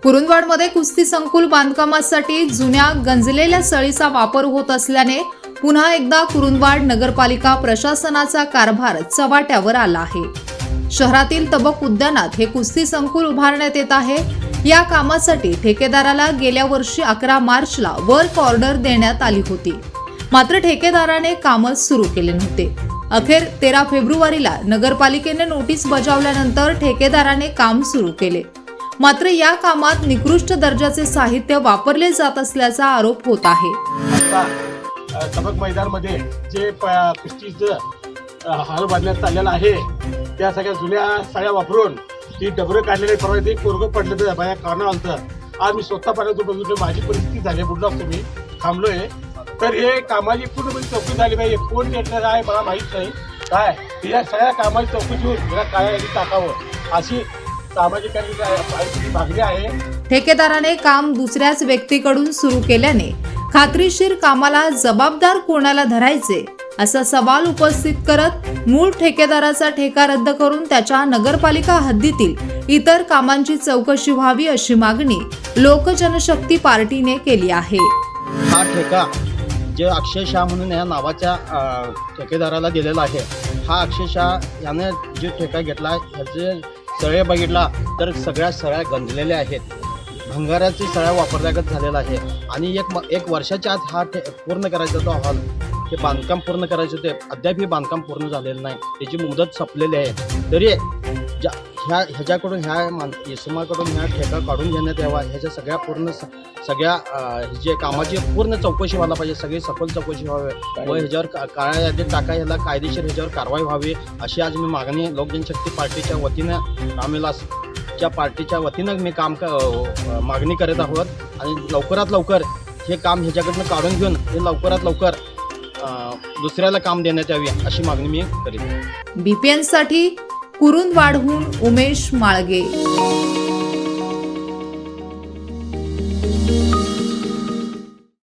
कुरुंदवाडमध्ये कुस्ती संकुल बांधकामासाठी जुन्या गंजलेल्या सळीचा वापर होत असल्याने पुन्हा एकदा कुरुंदवाड नगरपालिका प्रशासनाचा कारभार चव्हाट्यावर आला आहे। शहरातील तबक उद्यानात हे कुस्ती संकुल उभारण्यात येत आहे। या कामासाठी ठेकेदाराला गेल्या वर्षी 11 मार्चला वर्क ऑर्डर देण्यात आली होती, मात्र ठेकेदाराने कामच सुरू केले नव्हते। अखेर 13 फेब्रुवारीला नगरपालिकेने नोटीस बजावल्यानंतर ठेकेदाराने काम सुरू केले, मात्र या कामात निकृष्ट दर्जाचे साहित्य वापरले जात असल्याचा आरोप होत आहे। तबक मैदानमध्ये जे कुस्तीचं हार बांधण्यात चाललेला आहे, त्या सगळ्या जुन्या साड्या वापरून ती डबरं काढलेले परवा ते कोरगं पडलं तर माझ्या कानावर आलं। आज मी स्वतः पाण्यात बघितलं, माझी परिस्थिती झाली, बुडलो असतो मी, थांबलोय। तर हे कामाची पूर्णपणे चौकशी झाली पाहिजे। कोण टेंडर आहे मला माहीत नाही, काय या सगळ्या कामाची चौकशी होऊन मला काय टाकावं अशी सामाजिक मागणी आहे। ठेकेदाराने काम दुसऱ्याच व्यक्तीकडून सुरू केल्याने खात्रीशीर कामाला जबाबदार कोणाला धरायचे असा सवाल उपस्थित करत मूळ ठेकेदाराचा ठेका रद्द करून त्याच्या नगरपालिका हद्दीतील इतर कामांची चौकशी व्हावी अशी मागणी लोकजनशक्ती पार्टीने केली आहे। हा ठेका जे अक्षय शाह म्हणून या नावाच्या ठेकेदाराला दिलेला आहे, हा अक्षय शाह याने जे ठेका घेतला ह्याचे सळे बघितला तर सगळ्या सळ्या गंजलेल्या आहेत, भंगाराची सळ्या वापरल्यागत झालेला आहे आणि एक वर्षाच्या आत हा पूर्ण करायचा तो हॉल हे बांधकाम पूर्ण करायचं ते अद्याप हे बांधकाम पूर्ण झालेलं नाही, त्याची मुदत संपलेली आहे। तरी ह्याच्याकडून ह्या इसमाकडून ह्या ठेका काढून घेण्यात यावा, ह्याच्या सगळ्या जे कामाची पूर्ण चौकशी व्हायला पाहिजे, सगळी सखोल चौकशी व्हावी व ह्याच्यावर काळ्या यादीत टाका, ह्याला कायदेशीर ह्याच्यावर कारवाई व्हावी अशी आज मी मागणी लोकजनशक्ती पार्टीच्या वतीनं रामविलासच्या पार्टीच्या वतीनं मी मागणी करत आहोत आणि लवकरात लवकर हे काम ह्याच्याकडनं काढून घेऊन हे लवकरात लवकर दुसऱ्याला काम देण्यात यावी अशी मागणी मी करीत आहे। BPN साठी कुरुंदवाडहून उमेश माळगे।